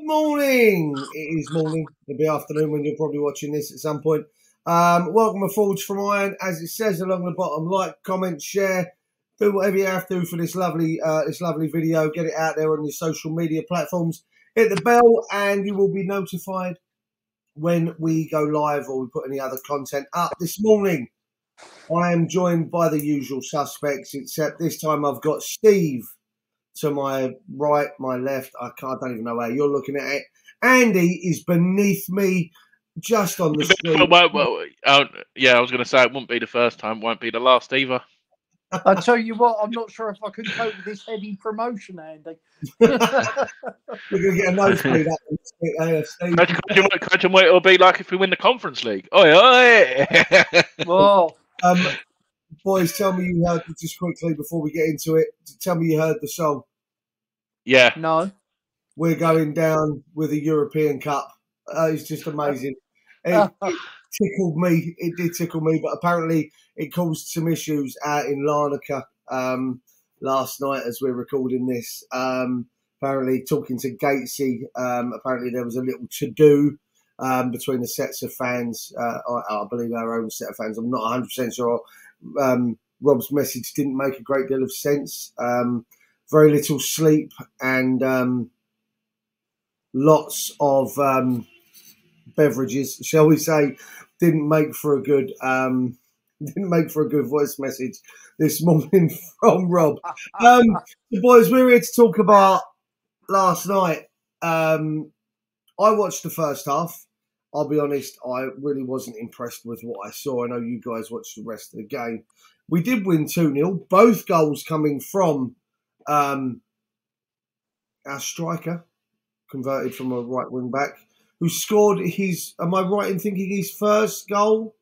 morning. It is morning. It'll be afternoon when you're probably watching this at some point. Welcome to Forged from Iron. As it says along the bottom, like, comment, share, do whatever you have to for this lovely video. Get it out there on your social media platforms. Hit the bell and you will be notified when we go live or we put any other content up. This morning, I am joined by the usual suspects, except this time I've got Steve to my right, my left. I don't even know how you're looking at it. Andy is beneath me, just on the screen. Yeah, I was going to say it won't be the first time, won't be the last either. I tell you what, I'm not sure if I can cope with this heady promotion, Andy. We're going to get a nosebleed up, Steve. Imagine what it'll be like if we win the Conference League. Oi, oi! Whoa. Boys, tell me you heard, just quickly before we get into it, tell me you heard the song. Yeah. No. We're going down with a European Cup. It's just amazing. It tickled me. It did tickle me, but apparently it caused some issues out in Larnaca last night as we're recording this. Apparently, talking to Gatesy, apparently there was a little to-do between the sets of fans. I believe our own set of fans. I'm not 100% sure. Rob's message didn't make a great deal of sense. Very little sleep and lots of beverages, shall we say, didn't make for a good voice message this morning from Rob. Boys, we're here to talk about last night. I watched the first half. I'll be honest, I really wasn't impressed with what I saw. I know you guys watched the rest of the game. We did win 2-0, both goals coming from our striker, converted from a right wing back, who scored his, am I right in thinking his first goal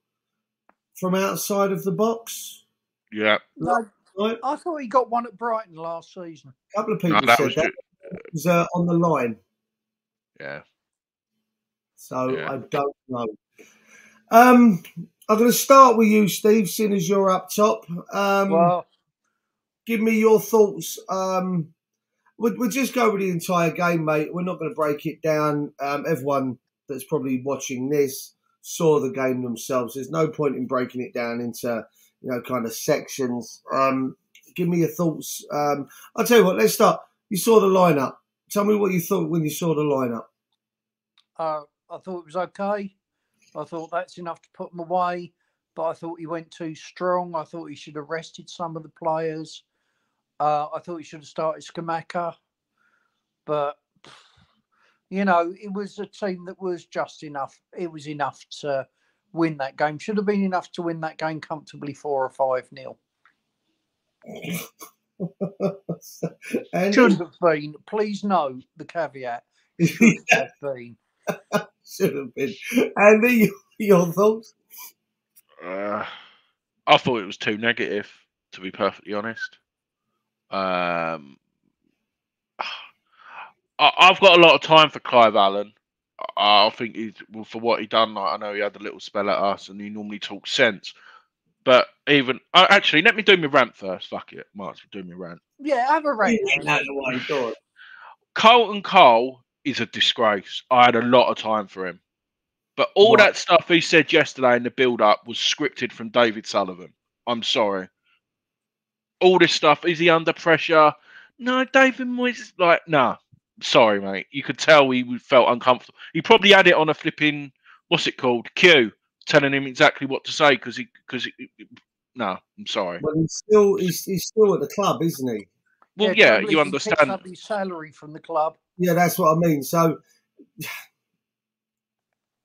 from outside of the box? Yeah. No, I thought he got one at Brighton last season. A couple of people said that. It was on the line. Yeah. So yeah. I don't know. I'm going to start with you, Steve, seeing as you're up top. Give me your thoughts. We'll just go with the entire game, mate. We're not going to break it down. Everyone that's probably watching this saw the game themselves. There's no point in breaking it down into, kind of sections. Give me your thoughts. I'll tell you what, let's start. You saw the lineup. Tell me what you thought when you saw the lineup. I thought it was okay. I thought that's enough to put him away, but I thought he went too strong. I thought he should have rested some of the players. I thought he should have started Skamaka. But, it was a team that was just enough. It was enough to win that game. Should have been enough to win that game comfortably 4 or 5-0. Should have been. Please know the caveat. Should have been. Should have been. Andy, your thoughts? I thought it was too negative, to be perfectly honest. I've got a lot of time for Clive Allen. I think for what he done. I know he had a little spell at us, and he normally talks sense. But even actually, let me do my rant first. Fuck it, might as well do my rant. Yeah, have a rant. Carlton Cole is a disgrace. I had a lot of time for him. But all that stuff he said yesterday in the build-up was scripted from David Sullivan. I'm sorry. All this stuff, is he under pressure? No, David Moyes is like, nah. Sorry, mate. You could tell he felt uncomfortable. He probably had it on a flipping, what's it called, cue, telling him exactly what to say because no, I'm sorry. But he's still at the club, isn't he? Well, yeah, you understand. He picks up his salary from the club. Yeah, that's what I mean. So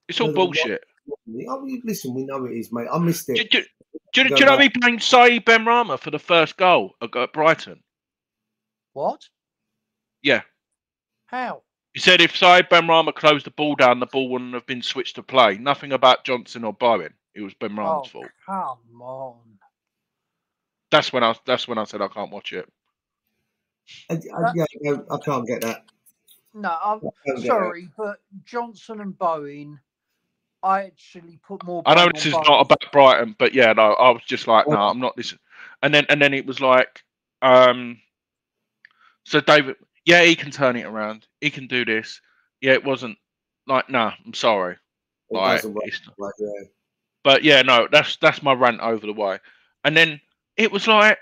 it's all bullshit. Listen, we know it is, mate. I missed it. Do you know he blamed Saeed Benrahma for the first goal at Brighton? What? Yeah. How? He said if Saeed Benrahma closed the ball down, the ball wouldn't have been switched to play. Nothing about Johnson or Bowen. It was Benrahma's fault. Come on. That's when I said I can't watch it. I can't get that. No, I'm sorry, but Johnson and Bowen, I actually put more. I know this is not about Brighton, but yeah, no, I was just like, no, I'm not this. And then it was like, so David, yeah, he can turn it around. He can do this. Yeah, it wasn't like, nah, I'm sorry. It Like, doesn't work. it's, Like, yeah. but yeah, no, that's my rant over the way. And then it was like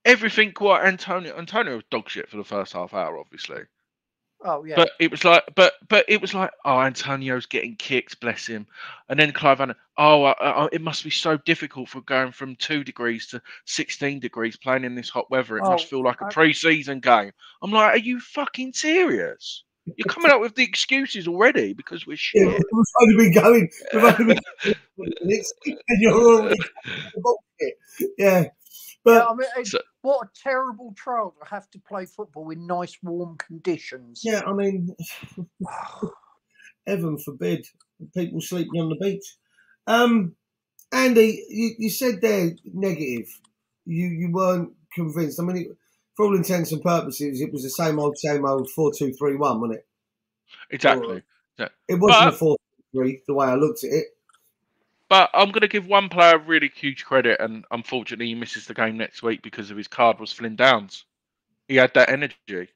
everything what Antonio was dog shit for the first half hour, obviously. Oh yeah. But it was like, it was like, oh, Antonio's getting kicked, bless him. And then Clive Van, it must be so difficult for going from 2 degrees to 16 degrees playing in this hot weather. It must feel like a pre-season game. I'm like, are you fucking serious? You're coming up with the excuses already because we're shit. Yeah, we've only been going. We've only been going 20 minutes, and you're already bullshit. Yeah, but yeah, I mean, what a terrible trial to have to play football in nice warm conditions. yeah, I mean, heaven forbid people sleeping on the beach. Andy, you said there negative. You weren't convinced. I mean, for all intents and purposes, it was the same old 4-2-3-1, wasn't it? Exactly. It wasn't a 4-3 the way I looked at it. But I'm going to give one player really huge credit, and unfortunately he misses the game next week because of his card, was Flynn Downs. He had that energy.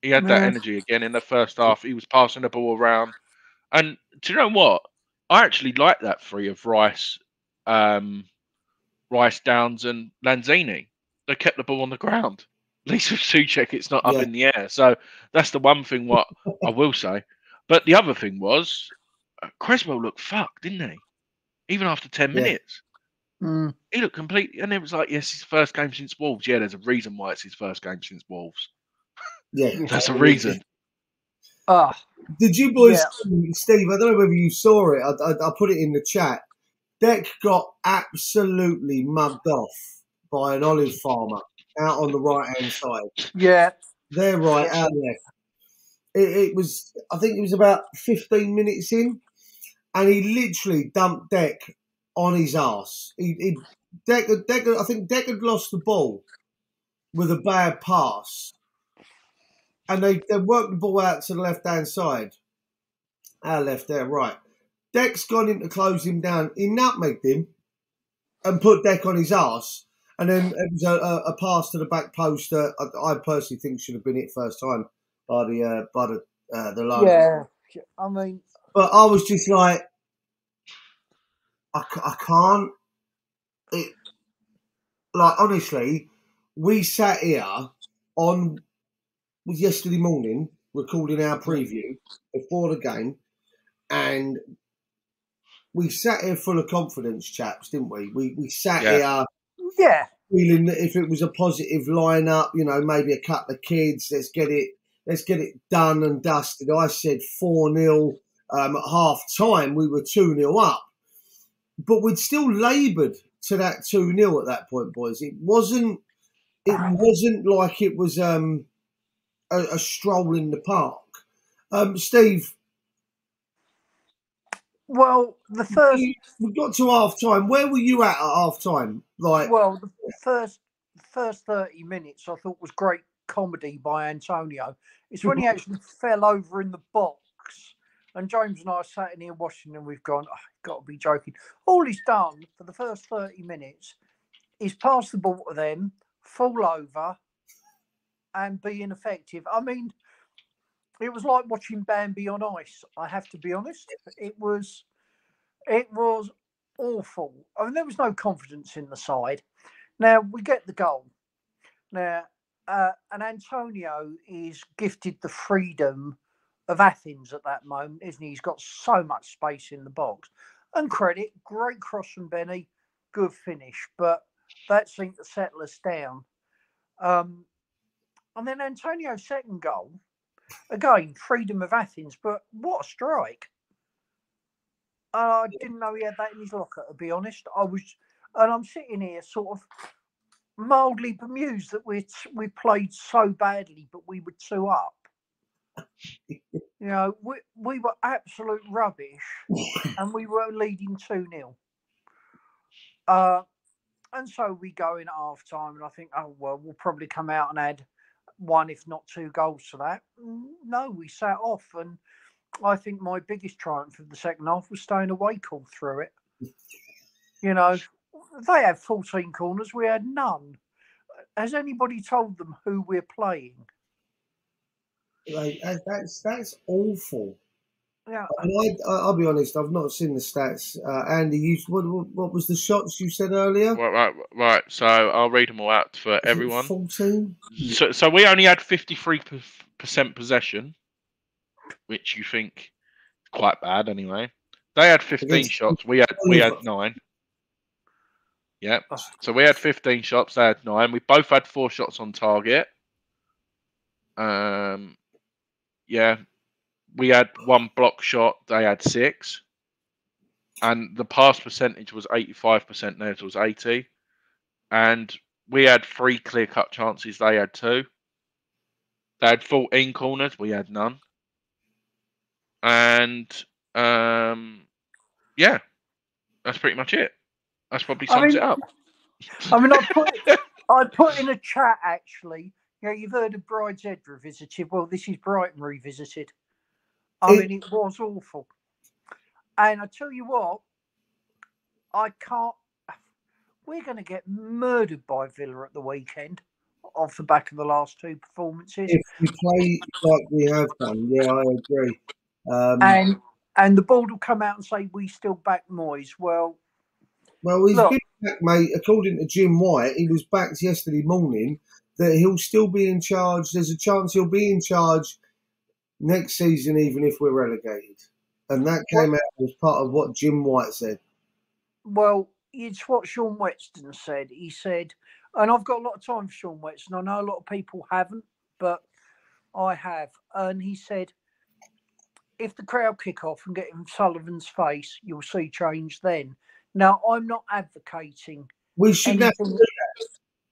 He had that energy again in the first half. He was passing the ball around. And do you know what? I actually like that three of Rice, Downs, and Lanzini. They kept the ball on the ground. At least with Souček, it's not up in the air. So that's the one thing what I will say. But the other thing was, Creswell looked fucked, didn't he? Even after 10 minutes. He looked completely, and it was like, yes, his first game since Wolves. Yeah, there's a reason why it's his first game since Wolves. Yeah, that's a reason. Did you boys, Steve? I don't know whether you saw it. I put it in the chat. Deck got absolutely mugged off by an olive farmer out on the right hand side. Yeah, they're right, our left. It was, I think it was about 15 minutes in, and he literally dumped Deck on his ass. Deck, I think Deck had lost the ball with a bad pass, and they worked the ball out to the left-hand side. Our left, their right. Deck's gone in to close him down. He nutmegged him and put Deck on his arse. And then it was a pass to the back post that I personally think should have been it first time by the line. Yeah, I mean, but I was just like, I can't. Like, honestly, we sat here on yesterday morning recording our preview before the game, and we sat here full of confidence, chaps, didn't we? We sat here feeling that if it was a positive lineup, you know, maybe a couple of kids, let's get it done and dusted. I said 4-0 at half time. We were 2-0 up, but we'd still laboured to that 2-0 at that point, boys. It wasn't like it was a stroll in the park. Steve. Well, we got to half time. Where were you at half time? Like, well, the first 30 minutes I thought was great comedy by Antonio. It's when he actually fell over in the box, and James and I sat in here watching, and we've gone, oh, got to be joking. All he's done for the first 30 minutes is pass the ball to them, fall over, and be ineffective. I mean, it was like watching Bambi on ice. I have to be honest. It was awful. I mean, there was no confidence in the side. Now we get the goal. Now, and Antonio is gifted the freedom of Athens at that moment, isn't he? He's got so much space in the box. And credit, great cross from Benny, good finish, but that seemed to settle us down. And then Antonio's second goal, again, freedom of Athens, but what a strike. I didn't know he had that in his locker, to be honest. I'm sitting here sort of mildly bemused that we played so badly, but we were 2 up. You know, we were absolute rubbish, and we were leading 2-0. And so we go in at half time, and I think, oh, well, we'll probably come out and add 1, if not 2 goals to that. No, we sat off, and I think my biggest triumph of the second half was staying awake all through it. You know, they had 14 corners, we had none. Has anybody told them who we're playing? Like that's awful. Yeah. I mean, I'll be honest. I've not seen the stats. Andy, what was the shots you said earlier? Right. So I'll read them all out for Was it everyone. 14. So we only had 53% possession, which you think is quite bad anyway. They had 15 shots. We had 9. Yeah. So we had 15 shots. They had 9. We both had 4 shots on target. Yeah. We had 1 block shot. They had 6. And the pass percentage was 85%. Theirs was 80. And we had 3 clear-cut chances. They had 2. They had 14 corners. We had none. And yeah, that's pretty much it. That's probably sums it up. I mean, I put in a chat actually. You know, you've heard of Brideshead Revisited. Well, this is Brighton Revisited. I mean, it was awful. And I tell you what, I can't. We're going to get murdered by Villa at the weekend off the back of the last 2 performances. If we play like we have done, yeah, I agree. And the board will come out and say we still back Moyes. Well, he's been back, mate. According to Jim White, he was backed yesterday morning that he'll still be in charge. There's a chance he'll be in charge next season, even if we're relegated. And that came out as part of what Jim White said. Well, it's what Sean Whetstone said. He said, and I've got a lot of time for Sean Whetstone. I know a lot of people haven't, but I have. And he said, if the crowd kick off and get in Sullivan's face, you'll see change then. Now, I'm not advocating. We should never do that.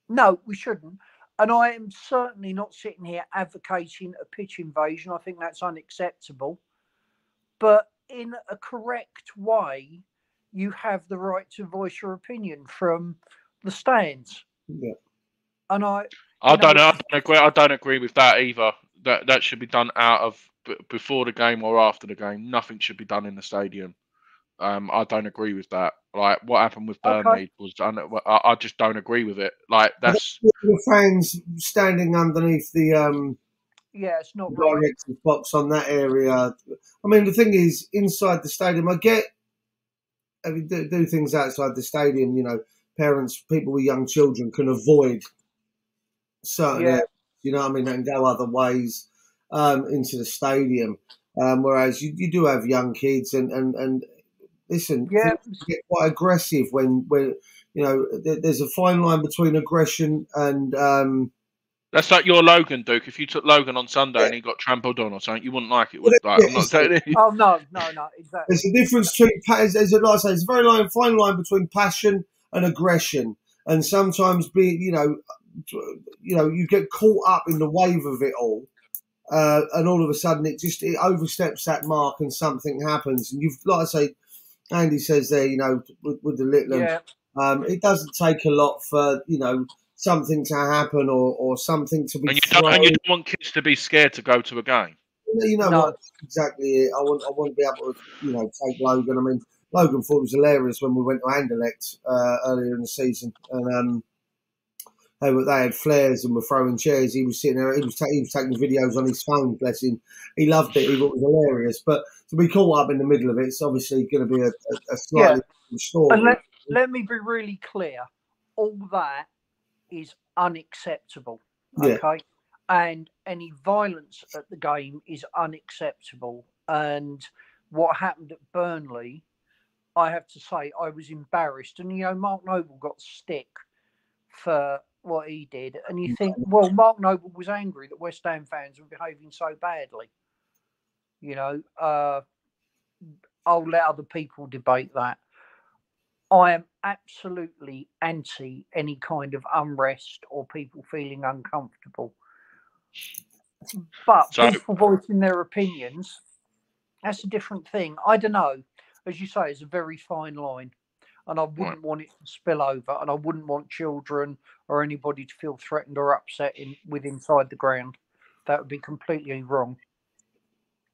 No, we shouldn't. And I am certainly not sitting here advocating a pitch invasion. I think that's unacceptable. But in a correct way, you have the right to voice your opinion from the stands. Yeah. And I don't agree with that either. That should be done out of before the game or after the game. Nothing should be done in the stadium. I don't agree with that. Like what happened with Burnley was done. I just don't agree with it. Like that's the fans standing underneath the it's not right. Director's box on that area. I mean, the thing is, inside the stadium, I mean, do things outside the stadium. You know, parents, people with young children can avoid certain areas. You know what I mean? And go other ways into the stadium. Whereas you do have young kids and listen, things get quite aggressive when you know there's a fine line between aggression and. That's like your Logan, Duke. If you took Logan on Sunday and he got trampled on or something, you wouldn't like it. Would like, I'm not saying it. Oh no, exactly. There's a difference between there's a very fine line between passion and aggression, and sometimes you get caught up in the wave of it all, and all of a sudden it oversteps that mark and something happens, and like I say, Andy says there, you know, with the Litland, it doesn't take a lot for something to happen or something to be and you don't want kids to be scared to go to a game. You know what? Exactly it. I want to be able to, take Logan. I mean, Logan thought it was hilarious when we went to Anderlecht earlier in the season, and they had flares and were throwing chairs. He was sitting there. He was taking videos on his phone. Bless him. He loved it. He thought it was hilarious. But to be caught up in the middle of it, it's obviously going to be a slightly different story. And let me be really clear. All that is unacceptable. Okay. And any violence at the game is unacceptable. And what happened at Burnley, I have to say, I was embarrassed. And, Mark Noble got stick for what he did. And you think, well, Mark Noble was angry that West Ham fans were behaving so badly. I'll let other people debate that. I am absolutely anti any kind of unrest or people feeling uncomfortable. But people voicing their opinions, that's a different thing. I don't know. As you say, it's a very fine line. And I wouldn't want it to spill over. And I wouldn't want children or anybody to feel threatened or upset inside the ground. That would be completely wrong.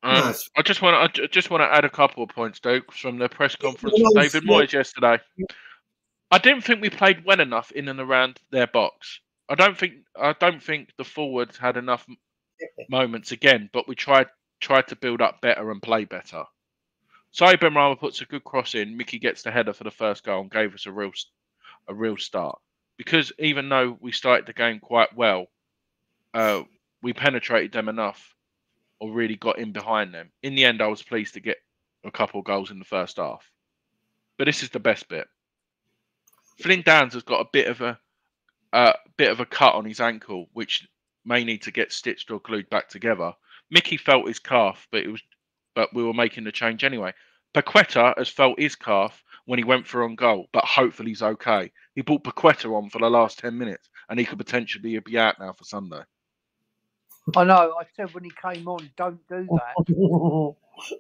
I just want to add a couple of points, Duke, from the press conference with David Moyes yesterday. I didn't think we played well enough in and around their box. I don't think the forwards had enough moments again, but we tried to build up better and play better. So Benrahma puts a good cross in. Mickey gets the header for the first goal and gave us a real start. Because even though we started the game quite well, we penetrated them enough or really got in behind them. In the end, I was pleased to get a couple of goals in the first half. But this is the best bit. Flynn Downs has got a bit of a cut on his ankle, which may need to get stitched or glued back together. Mickey felt his calf, but we were making the change anyway. Paqueta has felt his calf when he went for on goal, but hopefully he's okay. He brought Paqueta on for the last 10 minutes, and he could potentially be out now for Sunday. I know. I said when he came on, don't do that.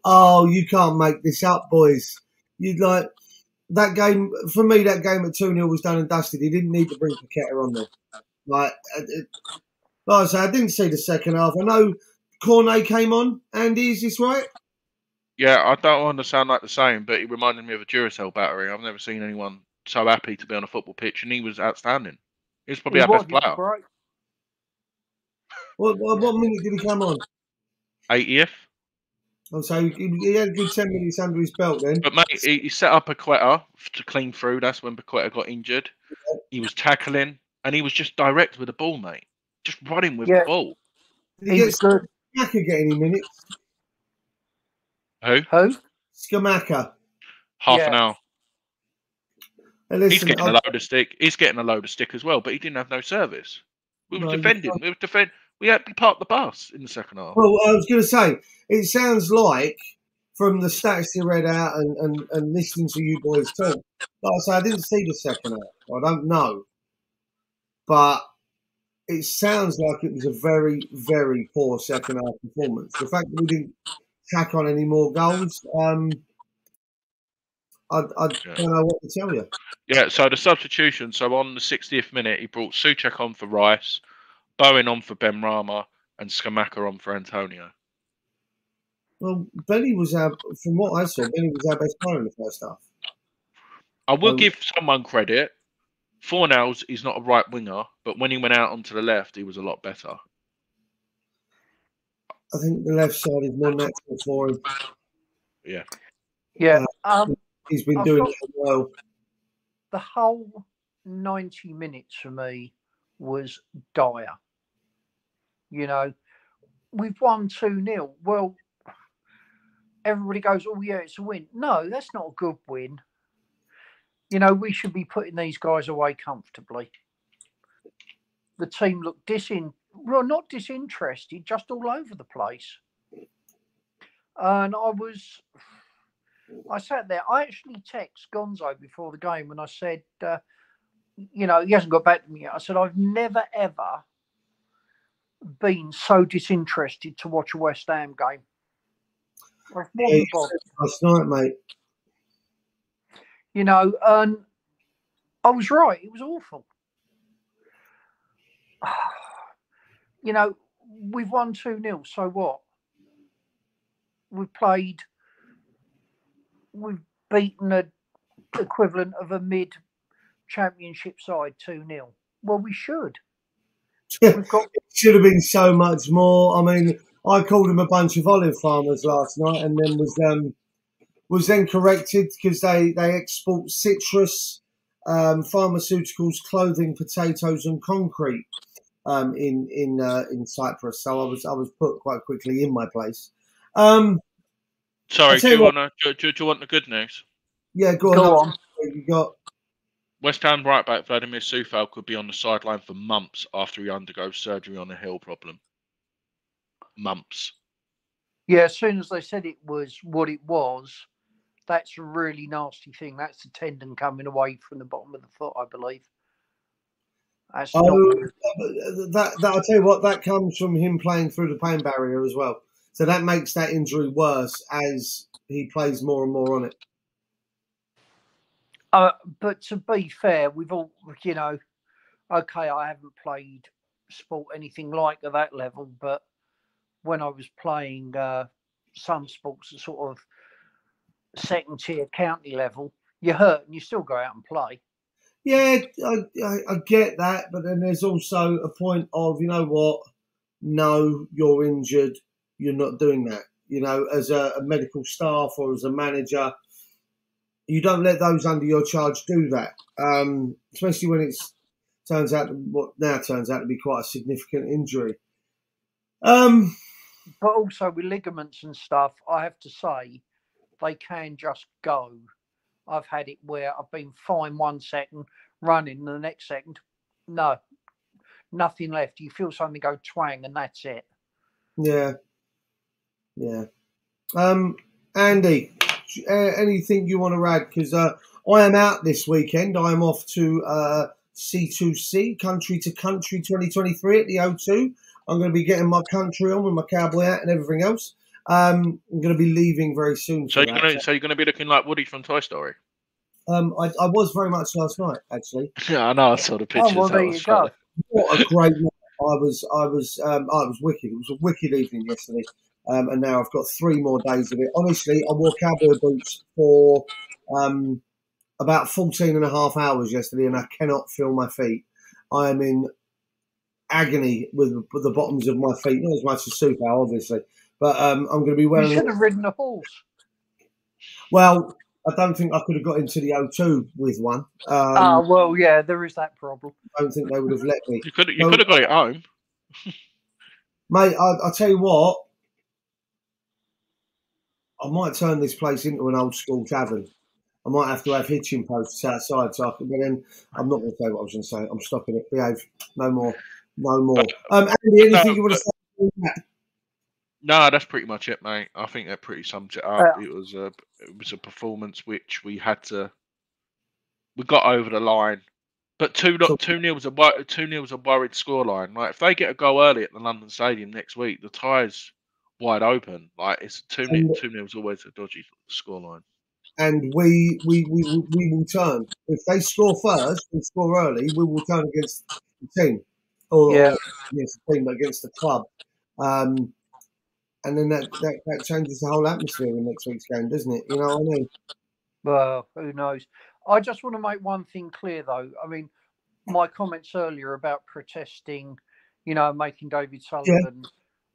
Oh, you can't make this up, boys. You'd like that game for me. That game at 2-0 was done and dusted. He didn't need to bring Paqueta on there. Like I say, I didn't see the second half. I know Cornet came on. Andy, is this right? Yeah, I don't want to sound like the same, but he reminded me of a Duracell battery. I've never seen anyone so happy to be on a football pitch, and he was outstanding. He was probably our best player. Right. What minute did he come on? 80th. Oh, so he had a good 10 minutes under his belt then. But mate, he set up Paqueta to clean through. That's when Paqueta got injured. He was tackling, and he was just direct with the ball, mate. Just running with the ball. Did he get Scamacca get any minutes? Who? Scamacca. Half an hour. Hey, listen, he's getting a load of stick. He's getting a load of stick as well, but he didn't have no service. We were defending. We had to park the bus in the second half. Well, I was going to say, it sounds like from the stats you read out and listening to you boys talk, like I say, I didn't see the second half. I don't know. But it sounds like it was a very, very poor second half performance. The fact that we didn't tack on any more goals, I don't know what to tell you. Yeah, so the substitution. So on the 60th minute, he brought Souček on for Rice, Bowen on for Benrahma, and Scamacca on for Antonio. Well, Benny was from what I saw, Benny was our best player in the first half. I will give someone credit. Fornals is not a right winger, but when he went out onto the left, he was a lot better. I think the left side is more natural for him. Yeah. Yeah. He's been doing it well. The whole 90 minutes for me was dire. You know, we've won 2-0. Well, everybody goes, oh, yeah, it's a win. No, that's not a good win. You know, we should be putting these guys away comfortably. The team looked not disinterested, just all over the place. And I sat there. I actually texted Gonzo before the game and I said, you know, he hasn't got back to me yet. I said, I've never, ever been so disinterested to watch a West Ham game. Last night, mate. You know, and I was right. It was awful. You know, we've won 2-0. So what? We've beaten the equivalent of a mid-championship side 2-0. Well, we should. It should have been so much more. I mean, I called them a bunch of olive farmers last night, and then was then corrected because they export citrus, pharmaceuticals, clothing, potatoes, and concrete in Cyprus. So I was put quite quickly in my place. Sorry, do you want the good news? Yeah, go on. You got West Ham right back Vladimir Coufal could be on the sideline for months after he undergoes surgery on a heel problem. Months. Yeah, as soon as they said it was what it was, that's a really nasty thing. That's the tendon coming away from the bottom of the foot, I believe. That's not good. That I'll tell you what, that comes from him playing through the pain barrier as well. So that makes that injury worse as he plays more and more on it. But to be fair, we've all, you know, okay, I haven't played sport anything like at that level, but when I was playing some sports at sort of second tier county level, you're hurt and you still go out and play. Yeah, I get that, but then there's also a point of, you know what, no, you're injured, you're not doing that. You know, as a medical staff or as a manager, you don't let those under your charge do that, especially when turns out to be quite a significant injury. But also with ligaments and stuff, I have to say, they can just go. I've had it where I've been fine 1 second, running the next second, no, nothing left. You feel something go twang, and that's it. Yeah. Andy, anything you want to add? Because I am out this weekend. I am off to C2C, Country to Country 2023 at the O2. I'm going to be getting my country on with my cowboy hat and everything else. I'm going to be leaving very soon. So you're going to be looking like Woody from Toy Story? I was very much last night, actually. Yeah, I know. I saw the pictures. Oh, well, there you go. What a great night! I was wicked. It was a wicked evening yesterday, and now I've got 3 more days of it. Honestly, I wore cowboy boots for about 14 and a half hours yesterday, and I cannot feel my feet. I am in agony with the bottoms of my feet, not as much as Super, obviously, but I'm going to be wearing. You should have ridden a horse. Well, I don't think I could have got into the O2 with one. Well, yeah, there is that problem. I don't think they would have let me. You could have got it home. Mate, I'll tell you what, I might turn this place into an old school tavern. I might have to have hitching posts outside, but then I'm not going to say what I was going to say. I'm stopping it. Behave. No more. Andy, anything you want to say? No, that's pretty much it, mate. I think that pretty sums it up. It was a performance which we got over the line, but 2-0 was a worried scoreline. Like if they get a goal early at the London Stadium next week, the tie's wide open. Like it's 2-0 is always a dodgy scoreline. And we will turn if they score first and score early. We will turn against the team, or against the team, but against the club. And then that changes the whole atmosphere in next week's game, doesn't it? You know what I mean? Well, who knows? I just want to make one thing clear, though. I mean, my comments earlier about protesting, making David Sullivan.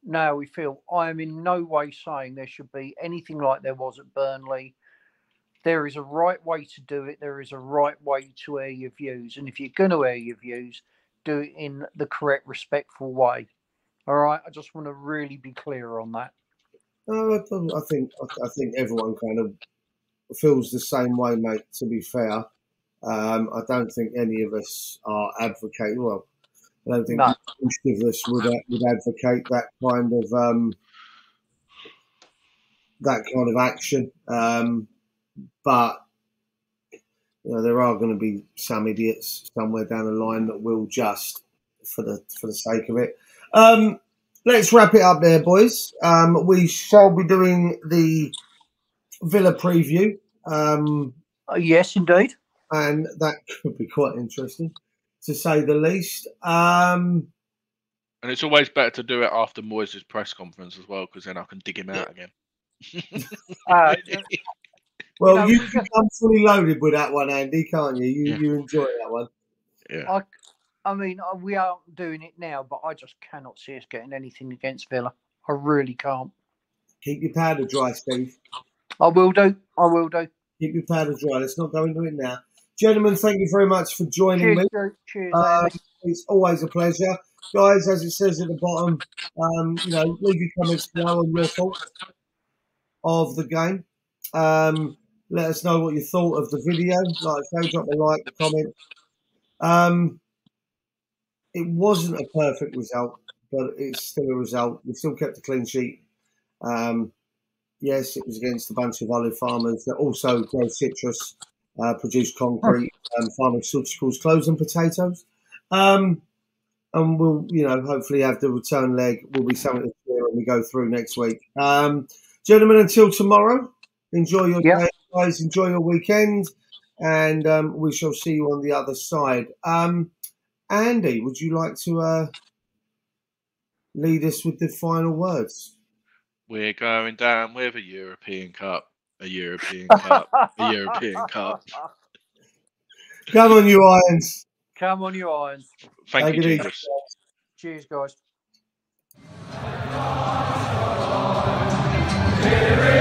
Now we feel I am in no way saying there should be anything like there was at Burnley. There is a right way to do it. There is a right way to air your views. And if you're going to air your views, do it in the correct, respectful way. All right, I just want to really be clear on that. I think everyone kind of feels the same way, mate. To be fair, I don't think any of us are advocating. Well, I don't think most of us would advocate that kind of action. But there are going to be some idiots somewhere down the line that will just, for the sake of it. Let's wrap it up there, boys. We shall be doing the Villa preview. Yes, indeed. And that could be quite interesting, to say the least. And it's always better to do it after Moyes' press conference as well, because then I can dig him out again. Well, you can come fully loaded with that one, Andy, can't you? You enjoy that one. Yeah. I mean, we aren't doing it now, but I just cannot see us getting anything against Villa. I really can't. Keep your powder dry, Steve. I will do. Keep your powder dry. Let's not go into it now. Gentlemen, thank you very much for joining me. Cheers, it's always a pleasure. Guys, as it says at the bottom, leave your comments below on your thoughts of the game. Let us know what you thought of the video. Like I say, drop a like, comment. It wasn't a perfect result, but it's still a result. We still kept a clean sheet. Yes, it was against a bunch of olive farmers that also grow citrus, produce concrete, pharmaceuticals, clothes and potatoes. And we'll, hopefully have the return leg will be something to share when we go through next week. Gentlemen, until tomorrow, enjoy your day, guys. Enjoy your weekend, and we shall see you on the other side. Andy, would you like to lead us with the final words? We're going down with a European Cup, a European Cup, a European Cup. Come on, you Irons. Come on, you Irons. Thank you, Jesus. Cheers, guys. Spirit.